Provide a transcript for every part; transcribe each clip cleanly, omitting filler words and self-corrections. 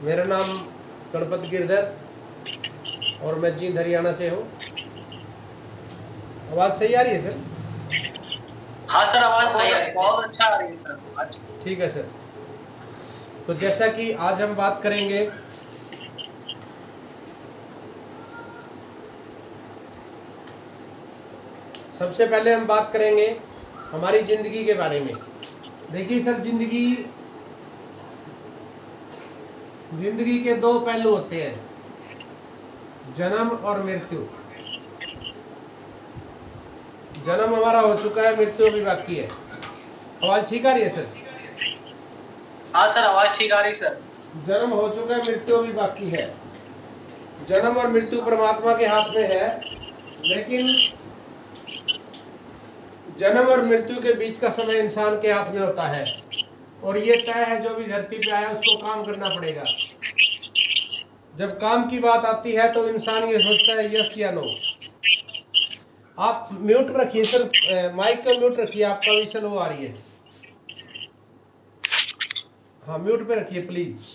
मेरा नाम गणपत गिरधर और मैं जींद हरियाणा से हूँ। आवाज़ सही आ रही है सर? हाँ सर, आवाज सही आ रही है, बहुत अच्छा आ रही है सर आवाज। ठीक है सर। तो जैसा कि आज हम बात करेंगे सबसे पहले हम बात करेंगे हमारी ज़िंदगी के बारे में। देखिए सर, ज़िंदगी के दो पहलू होते हैं, जन्म और मृत्यु। जन्म हमारा हो चुका है, मृत्यु अभी बाकी है। आवाज़ ठीक आ रही है सर? हाँ सर, आवाज ठीक आ रही है सर। जन्म हो चुका है, मृत्यु अभी बाकी है। जन्म और मृत्यु परमात्मा के हाथ में है, लेकिन जन्म और मृत्यु के बीच का समय इंसान के हाथ में होता है। और ये तय है, जो भी धरती पे आया उसको काम करना पड़ेगा। जब काम की बात आती है तो इंसान ये सोचता है यस या नो। आप म्यूट रखिए सर, माइक का म्यूट रखिए, आपका भी स्लो आ रही है। हाँ, म्यूट पे रखिए प्लीज।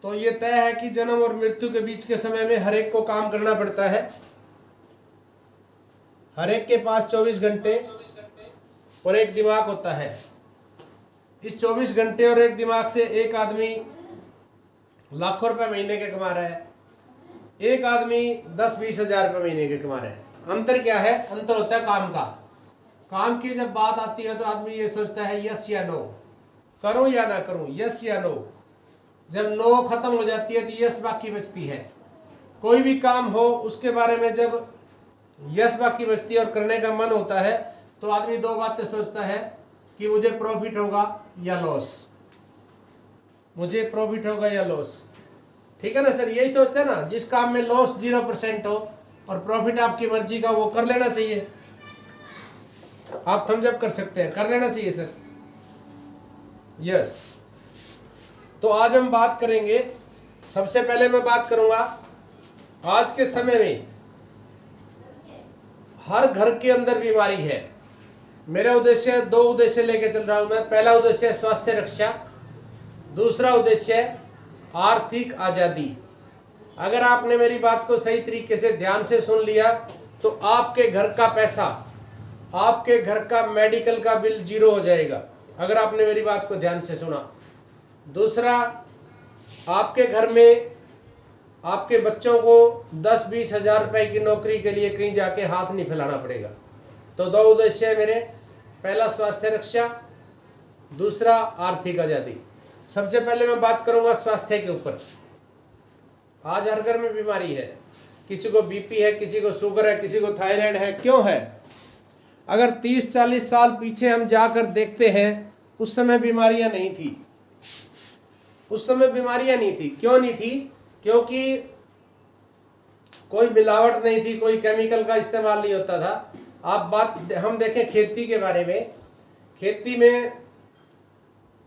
तो ये तय है कि जन्म और मृत्यु के बीच के समय में हर एक को काम करना पड़ता है। हर एक के पास 24 घंटे और एक दिमाग होता है। इस 24 घंटे और एक दिमाग से एक आदमी लाखों रुपए महीने के कमा रहा है, एक आदमी 10-20 हजार रुपये महीने के कमा रहा है। अंतर क्या है? अंतर होता है काम का। काम की जब बात आती है तो आदमी ये सोचता है यस या नो, करूं या ना करूं, यस या नो। जब नो खत्म हो जाती है तो यस बाकी बचती है। कोई भी काम हो उसके बारे में जब यस बाकी बचती है और करने का मन होता है तो आदमी दो बातें सोचता है कि मुझे प्रॉफिट होगा या लॉस, मुझे प्रॉफिट होगा या लॉस। ठीक है ना सर? यही सोचते हैं ना। जिस काम में लॉस 0% हो और प्रॉफिट आपकी मर्जी का, वो कर लेना चाहिए। आप थम्स अप कर सकते हैं, कर लेना चाहिए सर। यस। तो आज हम बात करेंगे, सबसे पहले मैं बात करूंगा आज के समय में हर घर के अंदर बीमारी है। मेरा उद्देश्य, दो उद्देश्य लेके चल रहा हूं मैं। पहला उद्देश्य है स्वास्थ्य रक्षा, दूसरा उद्देश्य है आर्थिक आजादी। अगर आपने मेरी बात को सही तरीके से ध्यान से सुन लिया तो आपके घर का पैसा, आपके घर का मेडिकल का बिल 0 हो जाएगा, अगर आपने मेरी बात को ध्यान से सुना। दूसरा, आपके घर में आपके बच्चों को 10-20 हजार रुपए की नौकरी के लिए कहीं जाके हाथ नहीं फैलाना पड़ेगा। तो दो उद्देश्य है मेरे, पहला स्वास्थ्य रक्षा, दूसरा आर्थिक आजादी। सबसे पहले मैं बात करूंगा स्वास्थ्य के ऊपर। आज हर घर में बीमारी है, किसी को बीपी है, किसी को शुगर है, किसी को थायराइड है। क्यों है? अगर 30-40 साल पीछे हम जाकर देखते हैं, उस समय बीमारियां नहीं थी। उस समय बीमारियां नहीं थी। क्यों नहीं थी? क्योंकि कोई मिलावट नहीं थी, कोई केमिकल का इस्तेमाल नहीं होता था। हम देखें खेती के बारे में, खेती में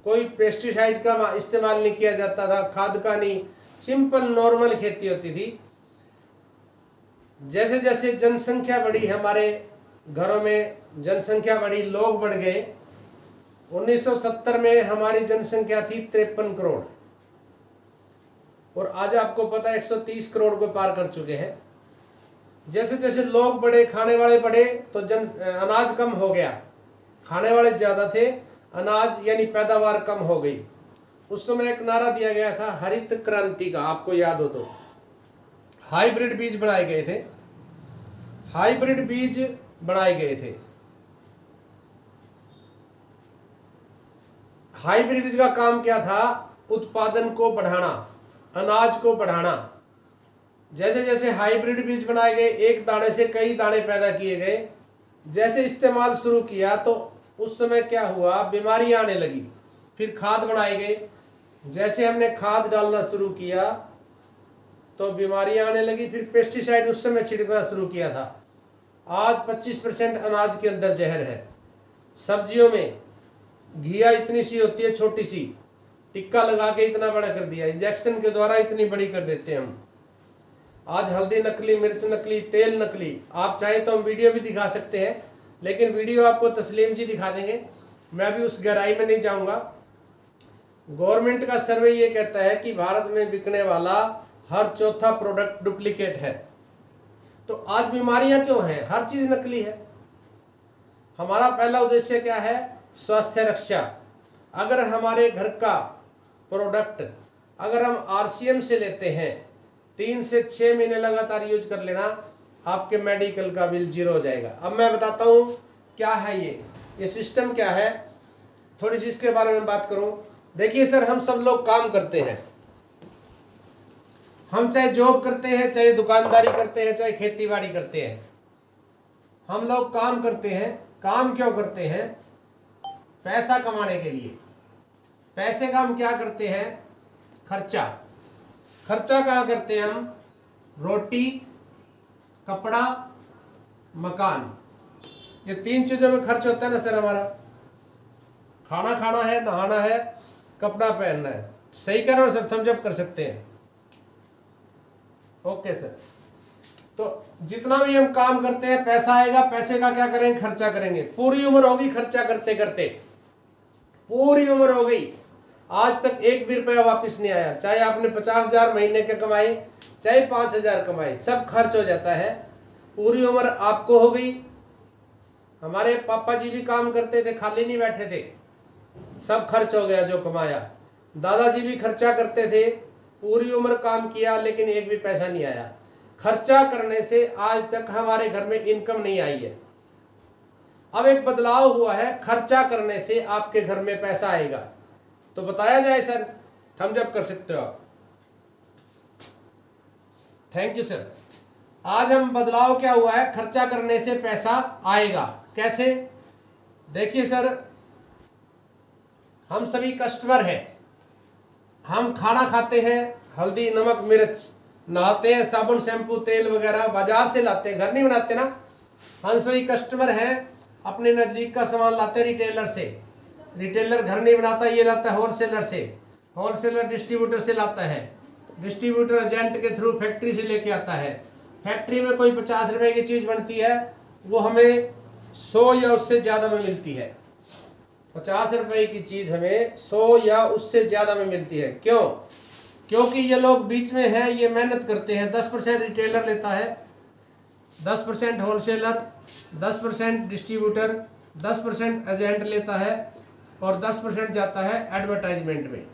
कोई पेस्टिसाइड का इस्तेमाल नहीं किया जाता था, खाद का नहीं, सिंपल नॉर्मल खेती होती थी। जैसे जैसे जनसंख्या बढ़ी, हमारे घरों में जनसंख्या बढ़ी, लोग बढ़ गए। 1970 में हमारी जनसंख्या थी 53 करोड़ और आज आपको पता है 130 करोड़ को पार कर चुके हैं। जैसे जैसे लोग बढ़े, खाने वाले बढ़े, तो अनाज कम हो गया। खाने वाले ज्यादा थे, अनाज यानी पैदावार कम हो गई। उस समय एक नारा दिया गया था हरित क्रांति का, आपको याद हो तो। हाइब्रिड बीज बनाए गए थे, हाइब्रिड बीज बनाए गए थे। हाइब्रिड का काम क्या था? उत्पादन को बढ़ाना, अनाज को बढ़ाना। जैसे जैसे हाइब्रिड बीज बनाए गए, एक दाने से कई दाने पैदा किए गए। जैसे इस्तेमाल शुरू किया तो उस समय क्या हुआ? बीमारियां आने लगी। फिर खाद बनाए गए, जैसे हमने खाद डालना शुरू किया तो बीमारियां आने लगी। फिर पेस्टिसाइड उस समय छिड़कना शुरू किया था। आज 25% अनाज के अंदर जहर है। सब्जियों में घिया इतनी सी होती है, छोटी सी, टिक्का लगा के इतना बड़ा कर दिया, इंजेक्शन के द्वारा इतनी बड़ी कर देते हैं हम। आज हल्दी नकली, मिर्च नकली, तेल नकली। आप चाहे तो हम वीडियो भी दिखा सकते हैं, लेकिन वीडियो आपको तस्लीम जी दिखा देंगे, मैं भी उस गहराई में नहीं जाऊंगा। गवर्नमेंट का सर्वे ये कहता है कि भारत में बिकने वाला हर चौथा प्रोडक्ट डुप्लीकेट है। तो आज बीमारियां क्यों हैं? हर चीज नकली है। हमारा पहला उद्देश्य क्या है? स्वास्थ्य रक्षा। अगर हमारे घर का प्रोडक्ट अगर हम आरसीएम से लेते हैं, 3 से 6 महीने लगातार यूज कर लेना, आपके मेडिकल का बिल 0 हो जाएगा। अब मैं बताता हूँ क्या है ये सिस्टम क्या है, थोड़ी सी इसके बारे में बात करूँ। देखिए सर, हम सब लोग काम करते हैं, हम चाहे जॉब करते हैं, चाहे दुकानदारी करते हैं, चाहे खेती बाड़ी करते हैं, हम लोग काम करते हैं। काम क्यों करते हैं? पैसा कमाने के लिए। पैसे का हम क्या करते हैं? खर्चा। खर्चा कहाँ करते हैं हम? रोटी, कपड़ा, मकान, ये 3 चीजों में खर्च होता है ना सर हमारा। खाना खाना है, नहाना है, कपड़ा पहनना है। सही कह रहे हो सर? थम्स अप कर सकते हैं। Okay sir. तो जितना भी हम काम करते हैं पैसा आएगा, पैसे का क्या करेंगे? खर्चा करेंगे। पूरी उम्र होगी खर्चा करते करते, पूरी उम्र हो गई, आज तक 1 भी रुपया वापस नहीं आया। चाहे आपने 50,000 महीने के कमाए, चाहे 5,000 कमाए, सब खर्च हो जाता है। पूरी उम्र आपको हो गई। हमारे पापा जी भी काम करते थे, खाली नहीं बैठे थे, सब खर्च हो गया जो कमाया। दादाजी भी खर्चा करते थे, पूरी उम्र काम किया, लेकिन 1 भी पैसा नहीं आया। खर्चा करने से आज तक हमारे घर में इनकम नहीं आई है। अब एक बदलाव हुआ है, खर्चा करने से आपके घर में पैसा आएगा। तो बताया जाए सर, थम्स अप कर सकते हो आप। Thank you sir. आज हम बदलाव क्या हुआ है? खर्चा करने से पैसा आएगा। कैसे? देखिए सर, हम सभी कस्टमर हैं, हम खाना खाते हैं, हल्दी नमक मिर्च, नहाते हैं, साबुन शैम्पू तेल वगैरह बाजार से लाते हैं, घर नहीं बनाते ना। हम सभी कस्टमर हैं, अपने नज़दीक का सामान लाते हैं रिटेलर से। रिटेलर घर नहीं बनाता, ये लाता है होलसेलर से, होलसेलर डिस्ट्रीब्यूटर से लाता है, डिस्ट्रीब्यूटर एजेंट के थ्रू फैक्ट्री से लेके आता है। फैक्ट्री में कोई 50 रुपए की चीज़ बनती है, वो हमें 100 या उससे ज़्यादा में मिलती है। 50 रुपए की चीज़ हमें 100 या उससे ज़्यादा में मिलती है। क्यों? क्योंकि ये लोग बीच में हैं, ये मेहनत करते हैं। 10% रिटेलर लेता है, 10% होलसेलर, 10% डिस्ट्रीब्यूटर, 10% एजेंट लेता है, और 10% जाता है एडवर्टाइजमेंट में।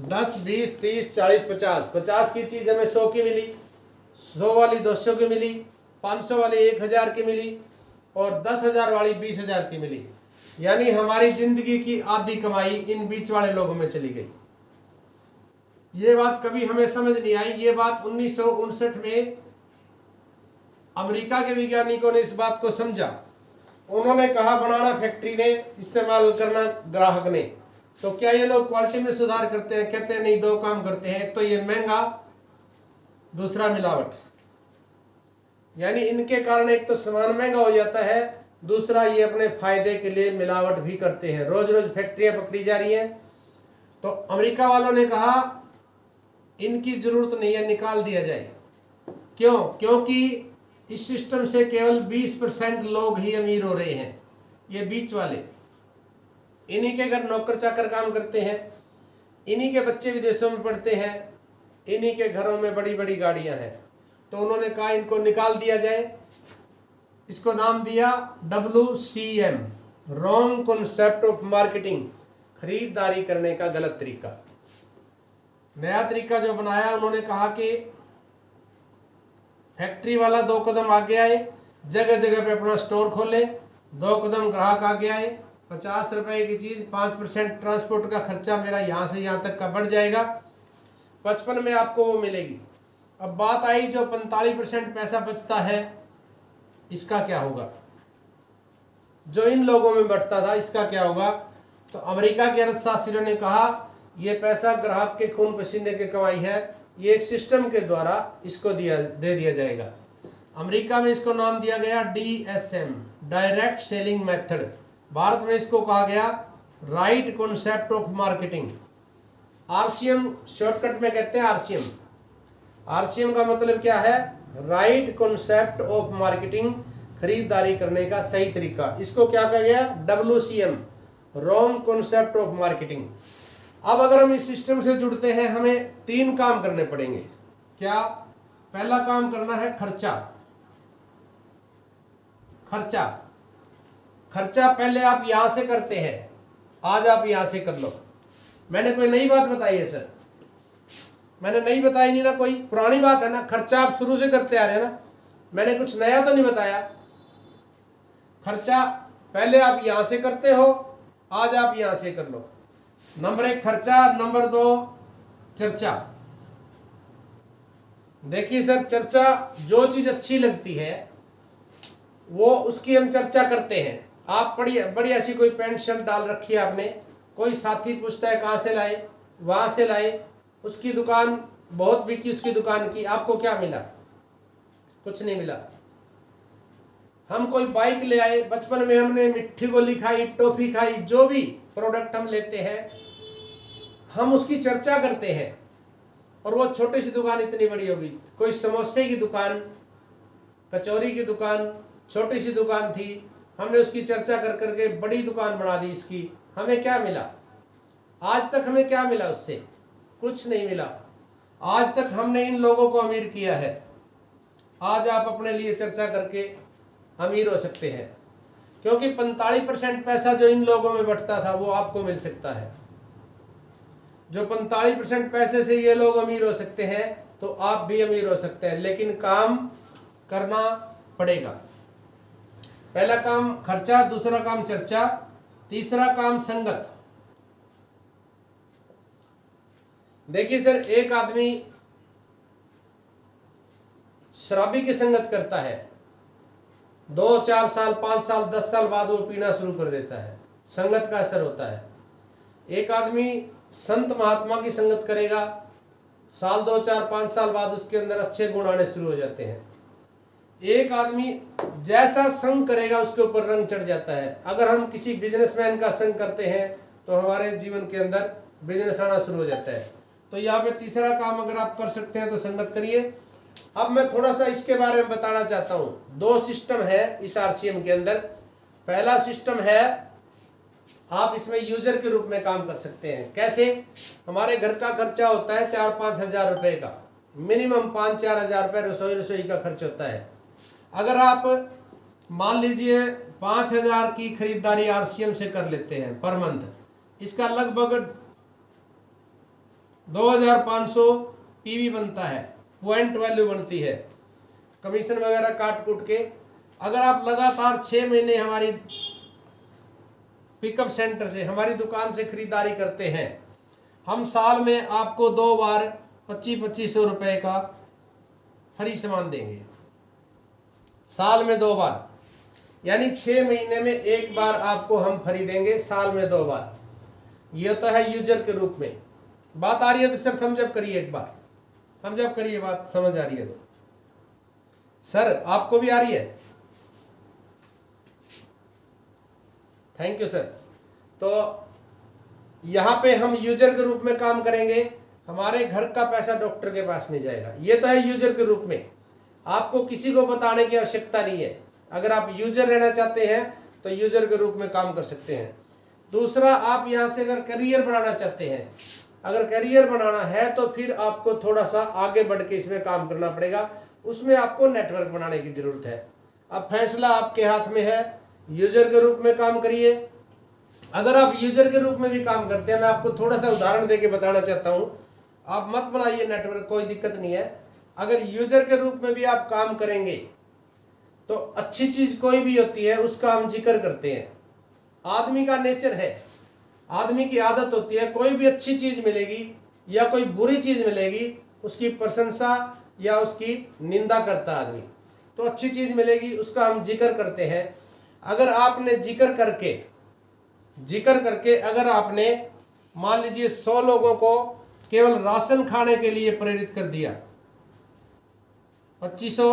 10, 20, 30, 40, 50। 50 की चीज़ हमें 100 की मिली, 100 वाली 200 की मिली, 500 वाली 1000 की मिली, और 10,000 वाली 20,000 की मिली। यानी हमारी जिंदगी की आधी कमाई इन बीच वाले लोगों में चली गई। ये बात कभी हमें समझ नहीं आई। ये बात 1959 में अमेरिका के वैज्ञानिकों ने इस बात को समझा। उन्होंने कहा बनाना फैक्ट्री ने, इस्तेमाल करना ग्राहक ने। तो क्या ये लोग क्वालिटी में सुधार करते हैं? कहते हैं नहीं, 2 काम करते हैं, एक तो ये महंगा, दूसरा मिलावट। यानी इनके कारण एक तो सामान महंगा हो जाता है, दूसरा ये अपने फायदे के लिए मिलावट भी करते हैं। रोज रोज फैक्ट्रियां पकड़ी जा रही हैं। तो अमेरिका वालों ने कहा इनकी जरूरत नहीं है, निकाल दिया जाए। क्यों? क्योंकि इस सिस्टम से केवल 20% लोग ही अमीर हो रहे हैं, ये बीच वाले। इन्हीं के घर नौकर चाकर काम करते हैं, इन्हीं के बच्चे विदेशों में पढ़ते हैं, इन्हीं के घरों में बड़ी बड़ी गाड़ियां हैं। तो उन्होंने कहा इनको निकाल दिया जाए। इसको नाम दिया WCM, wrong concept of marketing, खरीदारी करने का गलत तरीका। नया तरीका जो बनाया, उन्होंने कहा कि फैक्ट्री वाला 2 कदम आगे आए, जगह जगह पे अपना स्टोर खोले, 2 कदम ग्राहक आगे आए। 50 रुपए की चीज 5% ट्रांसपोर्ट का खर्चा मेरा यहाँ से यहाँ तक का बढ़ जाएगा, 55 में आपको वो मिलेगी। अब बात आई जो 45% पैसा बचता है, इसका क्या होगा? जो इन लोगों में बढ़ता था, इसका क्या होगा? तो अमेरिका के अर्थशास्त्रियों ने कहा ये पैसा ग्राहक के खून पसीने की कमाई है, ये एक सिस्टम के द्वारा इसको दे दिया जाएगा। अमेरिका में इसको नाम दिया गया DSM, direct selling method. Bharat में इसको कहा गया right concept of marketing. RCM shortcut में कहते हैं RCM। RCM का मतलब क्या है? राइट कॉन्सेप्ट ऑफ मार्केटिंग, खरीदारी करने का सही तरीका। इसको क्या कहा गया? WCM, wrong concept of marketing. अब अगर हम इस सिस्टम से जुड़ते हैं, हमें 3 काम करने पड़ेंगे। क्या? पहला काम करना है खर्चा। खर्चा खर्चा पहले आप यहां से करते हैं, आज आप यहां से कर लो। मैंने कोई नई बात बताई है सर? मैंने नई बताई नहीं ना, कोई पुरानी बात है ना। खर्चा आप शुरू से करते आ रहे हैं ना, मैंने कुछ नया तो नहीं बताया। खर्चा पहले आप यहां से करते हो, आज आप यहां से कर लो। नंबर 1 खर्चा, नंबर 2 चर्चा। देखिए सर, चर्चा, जो चीज अच्छी लगती है वो उसकी हम चर्चा करते हैं। आप बड़ी ऐसी कोई पैंट शर्ट डाल रखी है आपने, कोई साथी पूछता है कहाँ से लाए, वहां से लाए, उसकी दुकान बहुत बिकी, उसकी दुकान की, आपको क्या मिला? कुछ नहीं मिला। हम कोई बाइक ले आए, बचपन में हमने मिट्टी गोली खाई, टॉफी खाई, जो भी प्रोडक्ट हम लेते हैं हम उसकी चर्चा करते हैं, और वो छोटी सी दुकान इतनी बड़ी होगी। कोई समोसे की दुकान, कचौरी की दुकान, छोटी सी दुकान थी, हमने उसकी चर्चा कर करके बड़ी दुकान बना दी इसकी। हमें क्या मिला? आज तक हमें क्या मिला उससे? कुछ नहीं मिला। आज तक हमने इन लोगों को अमीर किया है। आज आप अपने लिए चर्चा करके अमीर हो सकते हैं, क्योंकि 45% पैसा जो इन लोगों में बंटता था वो आपको मिल सकता है। जो 45% पैसे से ये लोग अमीर हो सकते हैं, तो आप भी अमीर हो सकते हैं, लेकिन काम करना पड़ेगा। पहला काम खर्चा, दूसरा काम चर्चा, तीसरा काम संगत। देखिए सर, एक आदमी शराबी की संगत करता है, 2, 4 साल, 5 साल, 10 साल बाद वो पीना शुरू कर देता है। संगत का असर होता है। एक आदमी संत महात्मा की संगत करेगा, साल 2, 4, 5 साल बाद उसके अंदर अच्छे गुण आने शुरू हो जाते हैं। एक आदमी जैसा संग करेगा उसके ऊपर रंग चढ़ जाता है। अगर हम किसी बिजनेसमैन का संग करते हैं तो हमारे जीवन के अंदर बिजनेस आना शुरू हो जाता है। तो यहाँ पे तीसरा काम अगर आप कर सकते हैं तो संगत करिए। अब मैं थोड़ा सा इसके बारे में बताना चाहता हूँ। 2 सिस्टम है इस RCM के अंदर। पहला सिस्टम है, आप इसमें यूजर के रूप में काम कर सकते हैं। कैसे? हमारे घर का खर्चा होता है 4-5 हजार रुपए का, मिनिमम 5-4 हजार रुपए रसोई का खर्च होता है। अगर आप मान लीजिए 5,000 की खरीदारी RCM से कर लेते हैं पर मंथ, इसका लगभग 2,500 PV बनता है, पॉइंट वैल्यू बनती है, कमीशन वगैरह काट कूट के। अगर आप लगातार 6 महीने हमारी पिकअप सेंटर से, हमारी दुकान से खरीदारी करते हैं, हम साल में आपको 2 बार 2500 रुपए का फ्री सामान देंगे। साल में 2 बार, यानी 6 महीने में 1 बार आपको हम फ्री देंगे, साल में 2 बार। ये तो है यूजर के रूप में। बात आ रही है तो सर थम्स करिए, एक बार थम्स करिए, बात समझ आ रही है तो। सर आपको भी आ रही है? Thank you sir. तो यहां पे हम यूजर के रूप में काम करेंगे, हमारे घर का पैसा डॉक्टर के पास नहीं जाएगा। ये तो है यूजर के रूप में, आपको किसी को बताने की आवश्यकता नहीं है। अगर आप यूजर रहना चाहते हैं तो यूजर के रूप में काम कर सकते हैं। दूसरा, आप यहां से अगर करियर बनाना चाहते हैं, अगर करियर बनाना है तो फिर आपको थोड़ा सा आगे बढ़ के इसमें काम करना पड़ेगा। उसमें आपको नेटवर्क बनाने की जरूरत है। अब फैसला आपके हाथ में है, यूजर के रूप में काम करिए। अगर आप यूजर के रूप में भी काम करते हैं, मैं आपको थोड़ा सा उदाहरण देके बताना चाहता हूं। आप मत बनाइए नेटवर्क, कोई दिक्कत नहीं है। अगर यूजर के रूप में भी आप काम करेंगे तो अच्छी चीज कोई भी होती है उसका हम जिक्र करते हैं। आदमी का नेचर है, आदमी की आदत होती है, कोई भी अच्छी चीज मिलेगी या कोई बुरी चीज मिलेगी उसकी प्रशंसा या उसकी निंदा करता आदमी। तो अच्छी चीज मिलेगी उसका हम जिक्र करते हैं। अगर आपने जिक्र करके अगर आपने मान लीजिए 100 लोगों को केवल राशन खाने के लिए प्रेरित कर दिया, 2500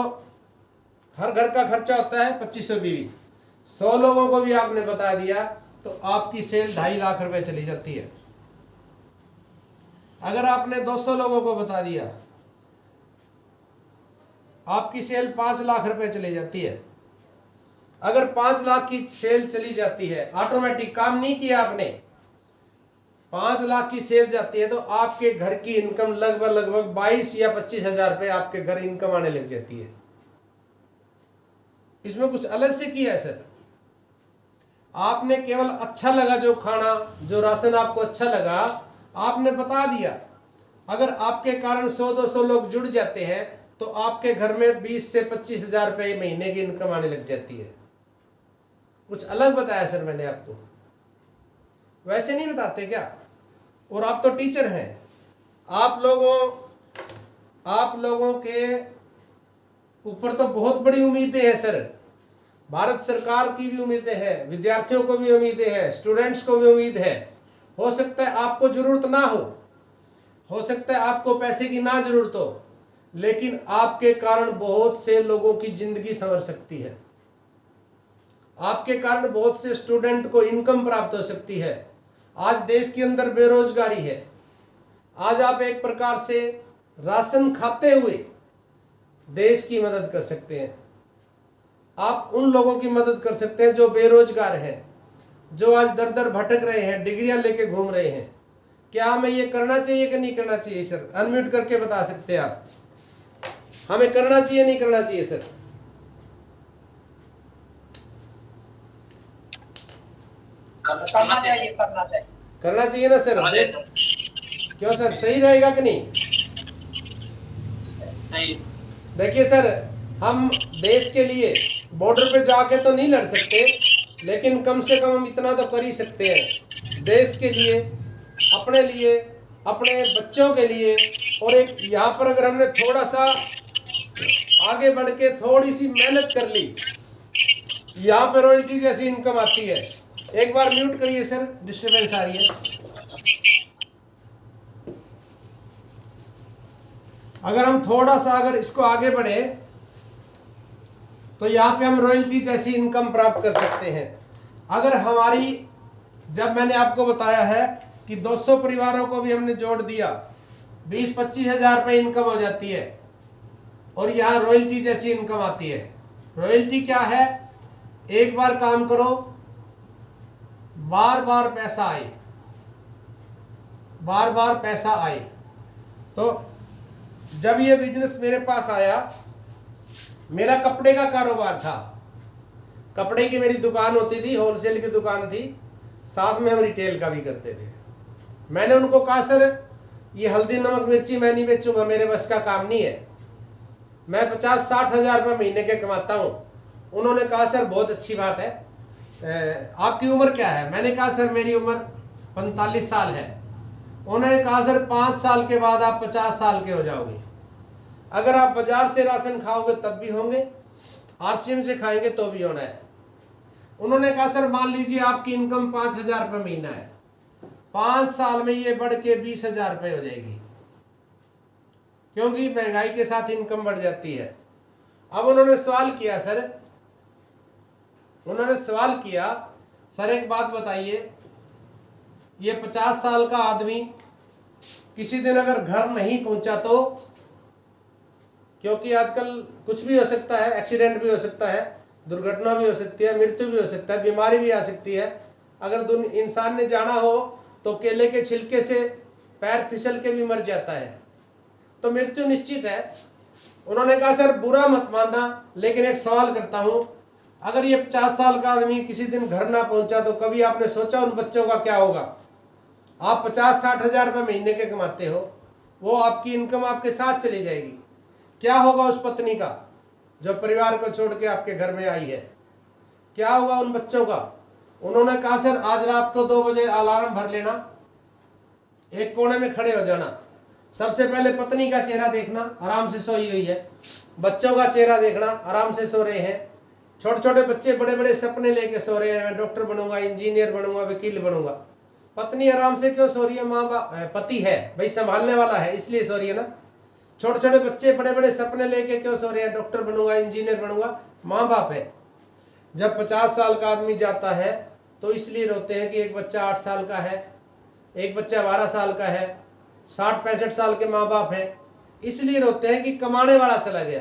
हर घर का खर्चा होता है, 2500 बीवी, 100 लोगों को भी आपने बता दिया तो आपकी सेल 2.5 लाख रुपए चली जाती है। अगर आपने 200 लोगों को बता दिया आपकी सेल 5 लाख रुपए चली जाती है। अगर 5 लाख की सेल चली जाती है, ऑटोमेटिक काम नहीं किया आपने, 5 लाख की सेल जाती है तो आपके घर की इनकम लगभग 22 या 25 हजार रुपये आपके घर इनकम आने लग जाती है। इसमें कुछ अलग से किया है सर, आपने केवल अच्छा लगा जो खाना, जो राशन आपको अच्छा लगा आपने बता दिया। अगर आपके कारण 100-200 लोग जुड़ जाते हैं तो आपके घर में 20 से 25 हजार रुपये महीने की इनकम आने लग जाती है। कुछ अलग बताया सर मैंने आपको, वैसे नहीं बताते क्या? और आप तो टीचर हैं, आप लोगों के ऊपर तो बहुत बड़ी उम्मीदें हैं सर। भारत सरकार की भी उम्मीदें हैं, विद्यार्थियों को भी उम्मीदें हैं, स्टूडेंट्स को भी उम्मीद है। हो सकता है आपको जरूरत ना हो सकता है आपको पैसे की ना जरूरत हो, लेकिन आपके कारण बहुत से लोगों की जिंदगी संवर सकती है। आपके कारण बहुत से स्टूडेंट को इनकम प्राप्त हो सकती है। आज देश के अंदर बेरोजगारी है, आज आप एक प्रकार से राशन खाते हुए देश की मदद कर सकते हैं। आप उन लोगों की मदद कर सकते हैं जो बेरोजगार हैं, जो आज दर दर भटक रहे हैं, डिग्रियां लेके घूम रहे हैं। क्या हमें ये करना चाहिए कि नहीं करना चाहिए सर? अनम्यूट करके बता सकते हैं आप, हमें करना चाहिए नहीं करना चाहिए सर? करना चाहिए, करना चाहिए, करना चाहिए ना सर? देश क्यों सर, सही रहेगा कि नहीं? देखिए सर, हम देश के लिए बॉर्डर पे जाके तो नहीं लड़ सकते, लेकिन कम से कम हम इतना तो कर ही सकते हैं देश के लिए, अपने बच्चों के लिए। और एक यहाँ पर अगर हमने थोड़ा सा आगे बढ़ के थोड़ी सी मेहनत कर ली, यहाँ पर रॉयल्टी जैसी इनकम आती है। एक बार म्यूट करिए सर, डिस्टर्बेंस आ रही है। अगर हम थोड़ा सा अगर इसको आगे बढ़े तो यहाँ पे हम रॉयल्टी जैसी इनकम प्राप्त कर सकते हैं। अगर हमारी, जब मैंने आपको बताया है कि 200 परिवारों को भी हमने जोड़ दिया, 20-25 हजार रुपये इनकम हो जाती है, और यहाँ रॉयल्टी जैसी इनकम आती है। रॉयल्टी क्या है? एक बार काम करो, बार बार पैसा आए, बार बार पैसा आए। तो जब ये बिजनेस मेरे पास आया, मेरा कपड़े का कारोबार था, कपड़े की मेरी दुकान होती थी, होलसेल की दुकान थी, साथ में हम रिटेल का भी करते थे। मैंने उनको कहा सर ये हल्दी नमक मिर्ची मैं नहीं बेचूंगा, मेरे बस का काम नहीं है, मैं 50-60 हजार रुपये महीने के कमाता हूँ। उन्होंने कहा सर बहुत अच्छी बात है, आपकी उम्र क्या है? मैंने कहा सर मेरी उम्र 45 साल है। उन्होंने कहा सर 5 साल के बाद आप 50 साल के हो जाओगे। अगर आप बाजार से राशन खाओगे तब भी होंगे, आरसीएम से खाएंगे तो भी होना है। उन्होंने कहा सर मान लीजिए आपकी इनकम 5,000 रुपये महीना है, 5 साल में ये बढ़ के 20,000 रुपये हो जाएगी, क्योंकि महंगाई के साथ इनकम बढ़ जाती है। अब उन्होंने सवाल किया सर एक बात बताइए, ये 50 साल का आदमी किसी दिन अगर घर नहीं पहुंचा तो, क्योंकि आजकल कुछ भी हो सकता है, एक्सीडेंट भी हो सकता है, दुर्घटना भी हो सकती है, मृत्यु भी हो सकता है, बीमारी भी आ सकती है। अगर इंसान ने जाना हो तो केले के छिलके से पैर फिसल के भी मर जाता है, तो मृत्यु निश्चित है। उन्होंने कहा सर बुरा मत मानना, लेकिन एक सवाल करता हूं, अगर ये 50 साल का आदमी किसी दिन घर ना पहुंचा तो कभी आपने सोचा उन बच्चों का क्या होगा? आप 50-60 हजार रुपये महीने के कमाते हो, वो आपकी इनकम आपके साथ चली जाएगी। क्या होगा उस पत्नी का जो परिवार को छोड़ के आपके घर में आई है? क्या होगा उन बच्चों का? उन्होंने कहा सर आज रात को 2 बजे अलार्म भर लेना, एक कोने में खड़े हो जाना, सबसे पहले पत्नी का चेहरा देखना, आराम से सोई हुई है, बच्चों का चेहरा देखना, आराम से सो रहे हैं। छोटे छोटे बच्चे बड़े बड़े सपने लेके सो रहे हैं, मैं डॉक्टर बनूंगा, इंजीनियर बनूंगा, वकील बनूंगा। पत्नी आराम से क्यों सो रही है? माँ बाप, पति है भाई, संभालने वाला है, इसलिए सो रही है ना। छोटे छोटे बच्चे बड़े बड़े सपने लेके क्यों सो रहे हैं? डॉक्टर बनूंगा, इंजीनियर बनूंगा, माँ बाप है। जब 50 साल का आदमी जाता है तो इसलिए रोते हैं कि एक बच्चा 8 साल का है, एक बच्चा 12 साल का है, 60-65 साल के माँ बाप हैं, इसलिए रोते हैं कि कमाने वाला चला गया।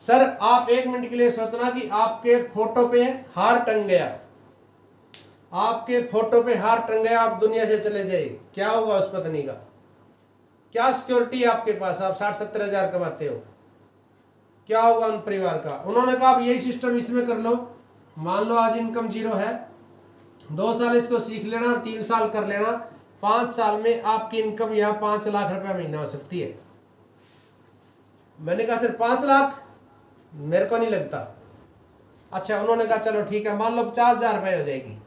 सर आप 1 मिनट के लिए सोचना कि आपके फोटो पे हार टंग गया, आपके फोटो पे हार टंग गया, आप दुनिया से चले जाइए, क्या होगा उस पत्नी का? क्या सिक्योरिटी है आपके पास? आप 60-70 हजार कमाते हो, क्या होगा उन परिवार का? उन्होंने कहा अब यही सिस्टम इसमें कर लो। मान लो आज इनकम 0 है, 2 साल इसको सीख लेना और 3 साल कर लेना, 5 साल में आपकी इनकम यहाँ 5 लाख रुपया महीना हो सकती है। मैंने कहा सर 5 लाख मेरे को नहीं लगता। अच्छा, उन्होंने कहा चलो ठीक है, मान लो 50,000 रुपये हो जाएगी।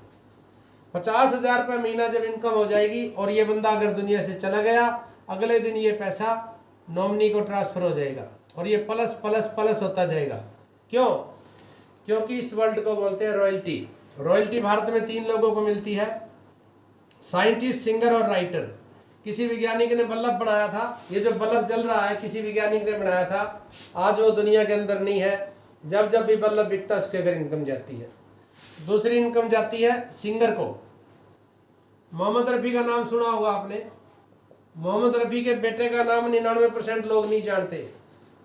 50,000 रुपये महीना जब इनकम हो जाएगी और ये बंदा अगर दुनिया से चला गया, अगले दिन ये पैसा नॉमिनी को ट्रांसफर हो जाएगा और ये प्लस प्लस प्लस होता जाएगा। क्यों? क्योंकि इस वर्ल्ड को बोलते हैं रॉयल्टी। रॉयल्टी भारत में 3 लोगों को मिलती है, साइंटिस्ट, सिंगर और राइटर। किसी वैज्ञानिक ने बल्ब बनाया था, ये जो बल्ब जल रहा है किसी वैज्ञानिक ने बनाया था, आज वो दुनिया के अंदर नहीं है। जब जब भी बल्ब बिकता है उसके अगर इनकम जाती है। दूसरी इनकम जाती है सिंगर को। मोहम्मद रफ़ी का नाम सुना होगा आपने। मोहम्मद रफ़ी के बेटे का नाम 99% लोग नहीं जानते,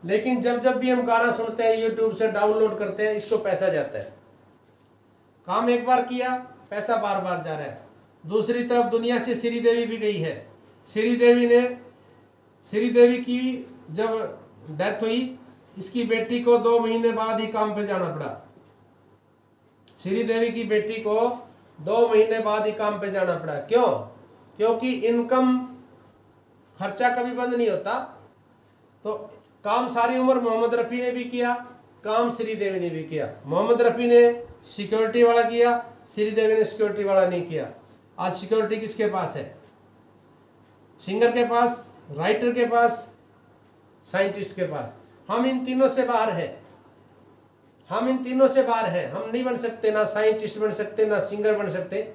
लेकिन जब जब भी हम गाना सुनते हैं, यूट्यूब से डाउनलोड करते हैं, इसको पैसा जाता है। काम एक बार किया, पैसा बार बार जा रहा है। दूसरी तरफ दुनिया से श्रीदेवी भी गई है। श्रीदेवी की जब डेथ हुई, इसकी बेटी को 2 महीने बाद ही काम पे जाना पड़ा। श्रीदेवी की बेटी को 2 महीने बाद ही काम पे जाना पड़ा। क्यों? क्योंकि इनकम, खर्चा कभी बंद नहीं होता। तो काम सारी उम्र मोहम्मद रफ़ी ने भी किया, काम श्रीदेवी ने भी किया। मोहम्मद रफ़ी ने सिक्योरिटी वाला किया, श्रीदेवी ने सिक्योरिटी वाला नहीं किया। आज सिक्योरिटी किसके पास है? सिंगर के पास, राइटर के पास, साइंटिस्ट के पास। हम इन तीनों से बाहर हैं। हम इन तीनों से बाहर हैं। हम नहीं बन सकते, ना साइंटिस्ट बन सकते, ना सिंगर बन सकते।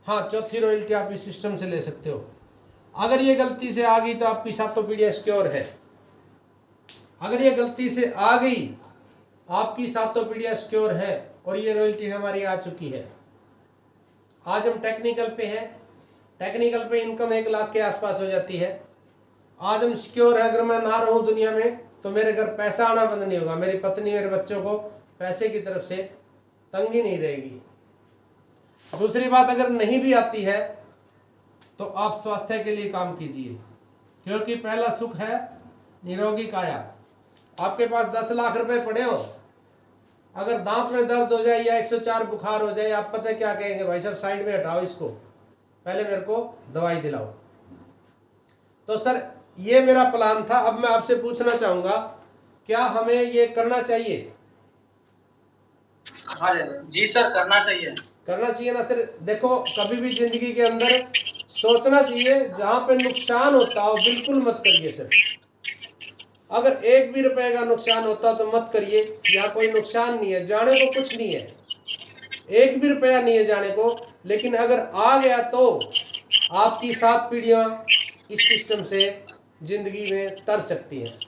हाँ, चौथी रॉयल्टी आप इस सिस्टम से ले सकते हो। अगर ये गलती से आ गई तो आपकी 7 पीढ़ियां सिक्योर है। अगर ये गलती से आ गई, आपकी 7 पीढ़ियां सिक्योर है और ये रॉयल्टी हमारी आ चुकी है। आज हम टेक्निकल पे हैं। टेक्निकल पे इनकम 1 लाख के आसपास हो जाती है। आज हम सिक्योर है। अगर मैं ना रहूं दुनिया में तो मेरे घर पैसा आना बंद नहीं होगा। मेरी पत्नी, मेरे बच्चों को पैसे की तरफ से तंगी नहीं रहेगी। दूसरी बात, अगर नहीं भी आती है तो आप स्वास्थ्य के लिए काम कीजिए, क्योंकि पहला सुख है निरोगी काया। आपके पास 10 लाख रुपए पड़े हो, अगर दांत में दर्द हो जाए या 104 बुखार हो जाए, आप पता है क्या कहेंगे? भाई साहब साइड में हटाओ इसको, पहले मेरे को दवाई दिलाओ। तो सर ये मेरा प्लान था। अब मैं आपसे पूछना चाहूंगा, क्या हमें ये करना चाहिए? हाँ जी सर, करना चाहिए। करना चाहिए ना सर। देखो, कभी भी जिंदगी के अंदर सोचना चाहिए, जहां पे नुकसान होता हो बिल्कुल मत करिए सर। अगर 1 भी रुपए का नुकसान होता तो मत करिए। यहाँ कोई नुकसान नहीं है, जाने को कुछ नहीं है, 1 भी रुपया नहीं है जाने को। लेकिन अगर आ गया तो आपकी 7 पीढ़ियां इस सिस्टम से जिंदगी में तर सकती हैं।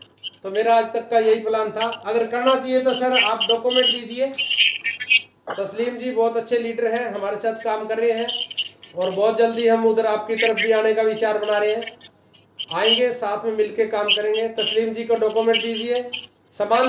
तो मेरा आज तक का यही प्लान था। अगर करना चाहिए तो सर आप डॉक्यूमेंट दीजिए। तस्लीम जी बहुत अच्छे लीडर हैं, हमारे साथ काम कर रहे हैं और बहुत जल्दी हम उधर आपकी तरफ भी आने का विचार बना रहे हैं। आएंगे, साथ में मिलके काम करेंगे। तस्लीम जी को डॉक्यूमेंट दीजिए, सामान ले